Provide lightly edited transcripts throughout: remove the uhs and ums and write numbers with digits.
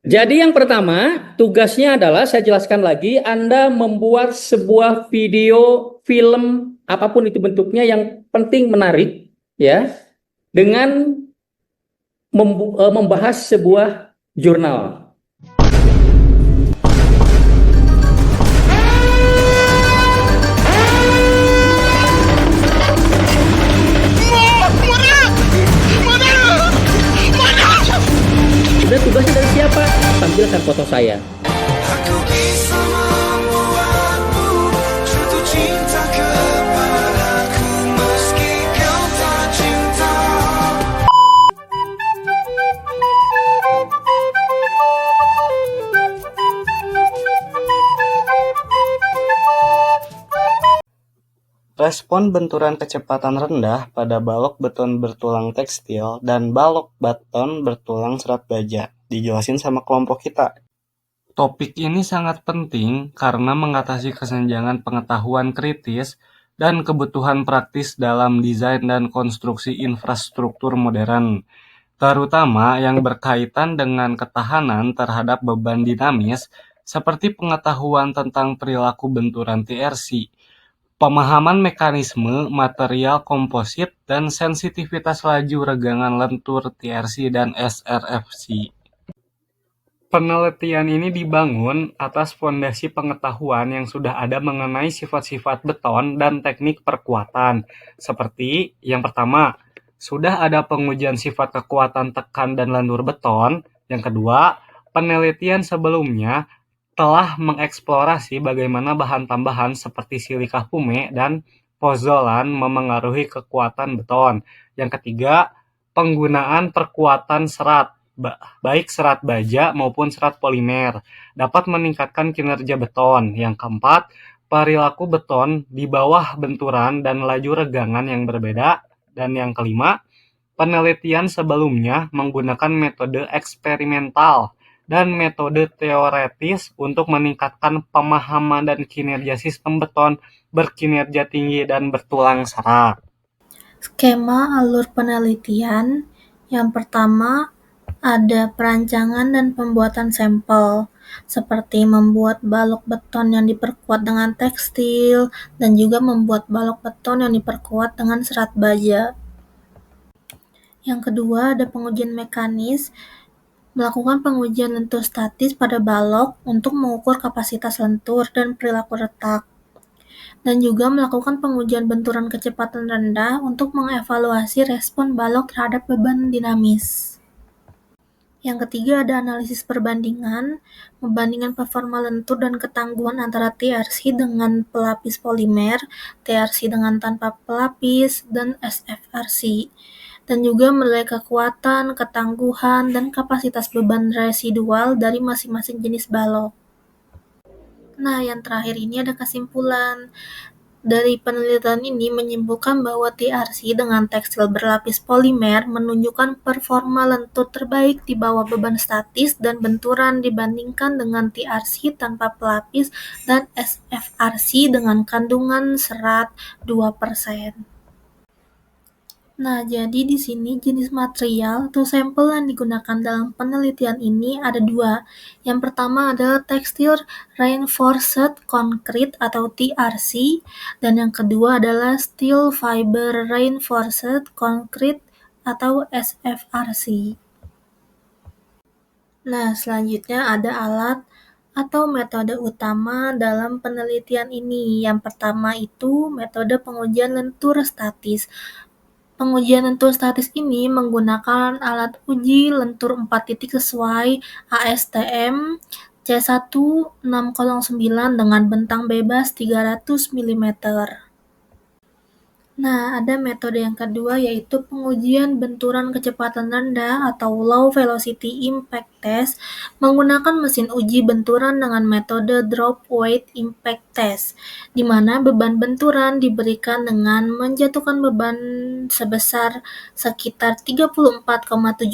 Jadi yang pertama, tugasnya adalah saya jelaskan lagi, Anda membuat sebuah video, film, apapun itu bentuknya yang penting menarik, ya, dengan membahas sebuah jurnal. Sudah tugasnya dari siapa? Tampilkan foto saya. Aku bisa membuatmu jatuh cinta kepadaku meski kau tak cinta. Respon benturan kecepatan rendah pada balok beton bertulang tekstil dan balok beton bertulang serat baja. Dijelasin sama kelompok kita. Topik ini sangat penting karena mengatasi kesenjangan pengetahuan kritis dan kebutuhan praktis dalam desain dan konstruksi infrastruktur modern, terutama yang berkaitan dengan ketahanan terhadap beban dinamis seperti pengetahuan tentang perilaku benturan TRC, pemahaman mekanisme material komposit, dan sensitivitas laju regangan lentur TRC dan SRFC. Penelitian ini dibangun atas fondasi pengetahuan yang sudah ada mengenai sifat-sifat beton dan teknik perkuatan. Seperti yang pertama, sudah ada pengujian sifat kekuatan tekan dan lendur beton. Yang kedua, penelitian sebelumnya telah mengeksplorasi bagaimana bahan tambahan seperti silika pume dan pozolan memengaruhi kekuatan beton. Yang ketiga, penggunaan perkuatan serat, baik serat baja maupun serat polimer, dapat meningkatkan kinerja beton. Yang keempat, perilaku beton di bawah benturan dan laju regangan yang berbeda. Dan yang kelima, penelitian sebelumnya menggunakan metode eksperimental dan metode teoretis untuk meningkatkan pemahaman dan kinerja sistem beton berkinerja tinggi dan bertulang serat. Skema alur penelitian. Yang pertama, ada perancangan dan pembuatan sampel, seperti membuat balok beton yang diperkuat dengan tekstil, dan juga membuat balok beton yang diperkuat dengan serat baja. Yang kedua, ada pengujian mekanis, melakukan pengujian lentur statis pada balok untuk mengukur kapasitas lentur dan perilaku retak, dan juga melakukan pengujian benturan kecepatan rendah untuk mengevaluasi respon balok terhadap beban dinamis. Yang ketiga ada analisis perbandingan, membandingkan performa lentur dan ketangguhan antara TRC dengan pelapis polimer, TRC dengan tanpa pelapis, dan SFRC, dan juga menilai kekuatan, ketangguhan, dan kapasitas beban residual dari masing-masing jenis balok. Nah, yang terakhir ini ada kesimpulan. Dari penelitian ini menyimpulkan bahwa TRC dengan tekstil berlapis polimer menunjukkan performa lentur terbaik di bawah beban statis dan benturan dibandingkan dengan TRC tanpa pelapis dan SFRC dengan kandungan serat 2%. Nah, jadi di sini jenis material atau sampel yang digunakan dalam penelitian ini ada dua. Yang pertama adalah Textile Reinforced Concrete atau TRC, dan yang kedua adalah Steel Fiber Reinforced Concrete atau SFRC. Nah, selanjutnya ada alat atau metode utama dalam penelitian ini. Yang pertama itu metode pengujian lentur statis. Pengujian lentur statis ini menggunakan alat uji lentur 4 titik sesuai ASTM C1609 dengan bentang bebas 300 mm. Nah, ada metode yang kedua yaitu pengujian benturan kecepatan rendah atau Low Velocity Impact Test menggunakan mesin uji benturan dengan metode Drop Weight Impact Test, di mana beban benturan diberikan dengan menjatuhkan beban sebesar sekitar 34,7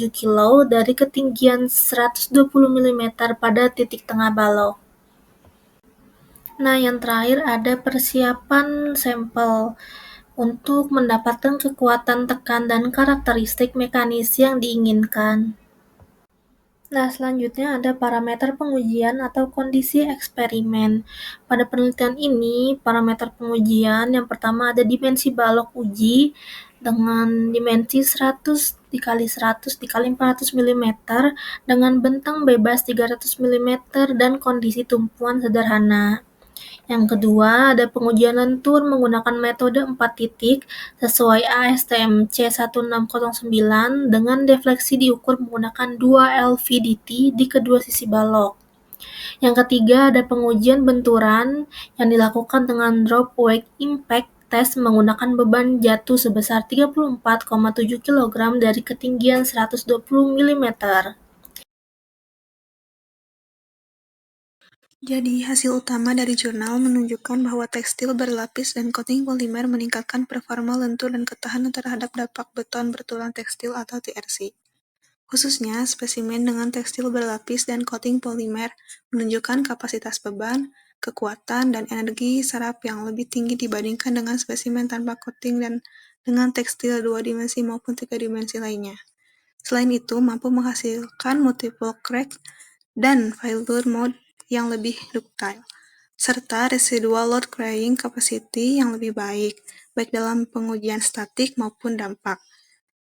kg dari ketinggian 120 mm pada titik tengah balok. Nah, yang terakhir ada persiapan sampel untuk mendapatkan kekuatan tekan dan karakteristik mekanis yang diinginkan. Nah, selanjutnya ada parameter pengujian atau kondisi eksperimen. Pada penelitian ini, parameter pengujian yang pertama ada dimensi balok uji dengan dimensi 100 dikali 100 dikali 400 mm dengan bentang bebas 300 mm dan kondisi tumpuan sederhana. Yang kedua, ada pengujian lentur menggunakan metode 4 titik sesuai ASTM C1609 dengan defleksi diukur menggunakan 2 LVDT di kedua sisi balok. Yang ketiga, ada pengujian benturan yang dilakukan dengan drop weight impact test menggunakan beban jatuh sebesar 34,7 kg dari ketinggian 120 mm. Jadi, hasil utama dari jurnal menunjukkan bahwa tekstil berlapis dan coating polimer meningkatkan performa lentur dan ketahanan terhadap dampak beton bertulang tekstil atau TRC. Khususnya, spesimen dengan tekstil berlapis dan coating polimer menunjukkan kapasitas beban, kekuatan, dan energi serap yang lebih tinggi dibandingkan dengan spesimen tanpa coating dan dengan tekstil 2 dimensi maupun 3 dimensi lainnya. Selain itu, mampu menghasilkan multiple crack dan failure mode yang lebih ductile, serta residual load carrying capacity yang lebih baik, baik dalam pengujian statik maupun dampak.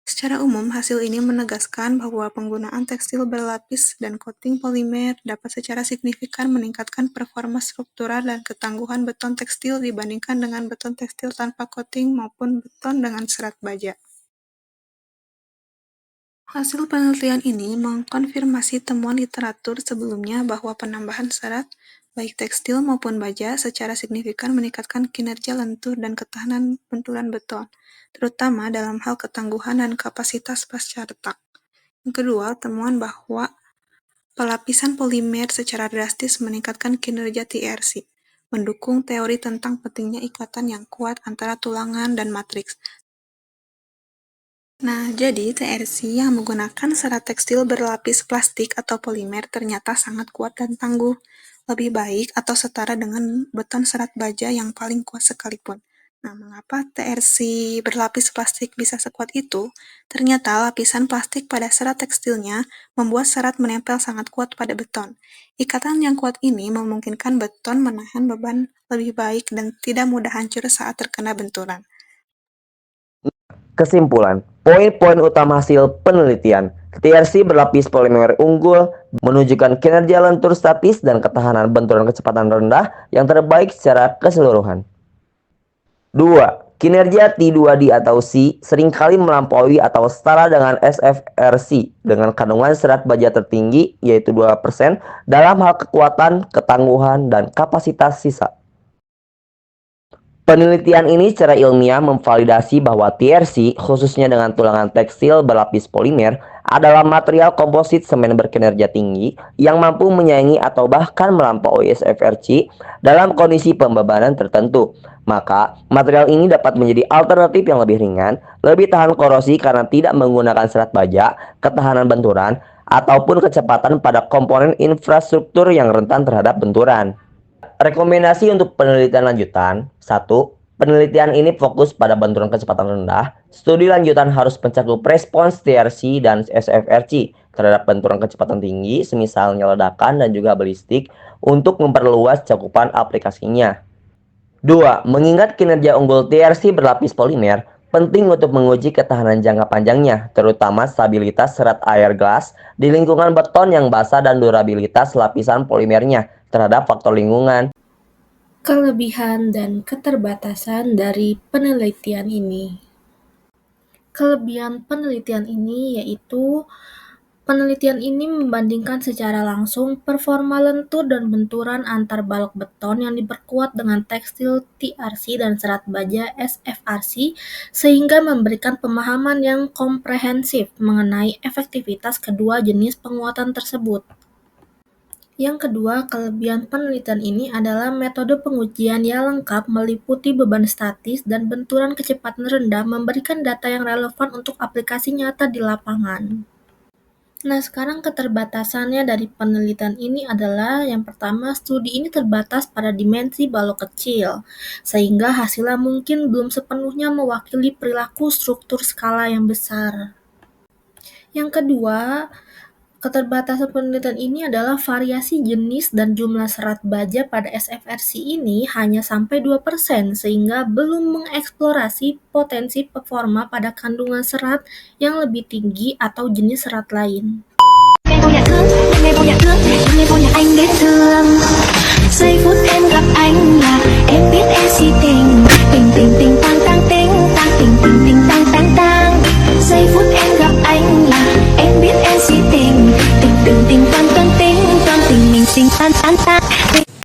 Secara umum, hasil ini menegaskan bahwa penggunaan tekstil berlapis dan coating polimer dapat secara signifikan meningkatkan performa struktural dan ketangguhan beton tekstil dibandingkan dengan beton tekstil tanpa coating maupun beton dengan serat baja. Hasil penelitian ini mengkonfirmasi temuan literatur sebelumnya bahwa penambahan serat, baik tekstil maupun baja, secara signifikan meningkatkan kinerja lentur dan ketahanan benturan beton, terutama dalam hal ketangguhan dan kapasitas pasca retak. Yang kedua, temuan bahwa pelapisan polimer secara drastis meningkatkan kinerja TRC, mendukung teori tentang pentingnya ikatan yang kuat antara tulangan dan matriks. Nah, jadi TRC yang menggunakan serat tekstil berlapis plastik atau polimer ternyata sangat kuat dan tangguh, lebih baik atau setara dengan beton serat baja yang paling kuat sekalipun. Nah, mengapa TRC berlapis plastik bisa sekuat itu? Ternyata lapisan plastik pada serat tekstilnya membuat serat menempel sangat kuat pada beton. Ikatan yang kuat ini memungkinkan beton menahan beban lebih baik dan tidak mudah hancur saat terkena benturan. Kesimpulan, poin-poin utama hasil penelitian. TRC berlapis polimer unggul menunjukkan kinerja lentur statis dan ketahanan benturan kecepatan rendah yang terbaik secara keseluruhan. 2. Kinerja T2D atau C seringkali melampaui atau setara dengan SFRC dengan kandungan serat baja tertinggi yaitu 2% dalam hal kekuatan, ketangguhan, dan kapasitas sisa. Penelitian ini secara ilmiah memvalidasi bahwa TRC, khususnya dengan tulangan tekstil berlapis polimer, adalah material komposit semen berkinerja tinggi yang mampu menyaingi atau bahkan melampaui SFRC dalam kondisi pembebanan tertentu. Maka, material ini dapat menjadi alternatif yang lebih ringan, lebih tahan korosi karena tidak menggunakan serat baja, ketahanan benturan, ataupun kecepatan pada komponen infrastruktur yang rentan terhadap benturan. Rekomendasi untuk penelitian lanjutan. 1. Penelitian ini fokus pada benturan kecepatan rendah. Studi lanjutan harus mencakup respons TRC dan SFRC terhadap benturan kecepatan tinggi, semisalnya ledakan dan juga balistik, untuk memperluas cakupan aplikasinya. 2. Mengingat kinerja unggul TRC berlapis polimer, penting untuk menguji ketahanan jangka panjangnya, terutama stabilitas serat air gas di lingkungan beton yang basah dan durabilitas lapisan polimernya terhadap faktor lingkungan. Kelebihan dan keterbatasan dari penelitian ini. Kelebihan penelitian ini yaitu penelitian ini membandingkan secara langsung performa lentur dan benturan antar balok beton yang diperkuat dengan tekstil TRC dan serat baja SFRC sehingga memberikan pemahaman yang komprehensif mengenai efektivitas kedua jenis penguatan tersebut. Yang kedua, kelebihan penelitian ini adalah metode pengujian yang lengkap meliputi beban statis dan benturan kecepatan rendah memberikan data yang relevan untuk aplikasi nyata di lapangan. Nah, sekarang keterbatasannya dari penelitian ini adalah yang pertama, studi ini terbatas pada dimensi balok kecil, sehingga hasilnya mungkin belum sepenuhnya mewakili perilaku struktur skala yang besar. Yang kedua, Keterbatasan penelitian ini adalah variasi jenis dan jumlah serat baja pada SFRC ini hanya sampai 2%, sehingga belum mengeksplorasi potensi performa pada kandungan serat yang lebih tinggi atau jenis serat lain. Ngày vô nhà thương, ngày vô nhà thương, ngày vô nhà anh đến thương. Giây phút em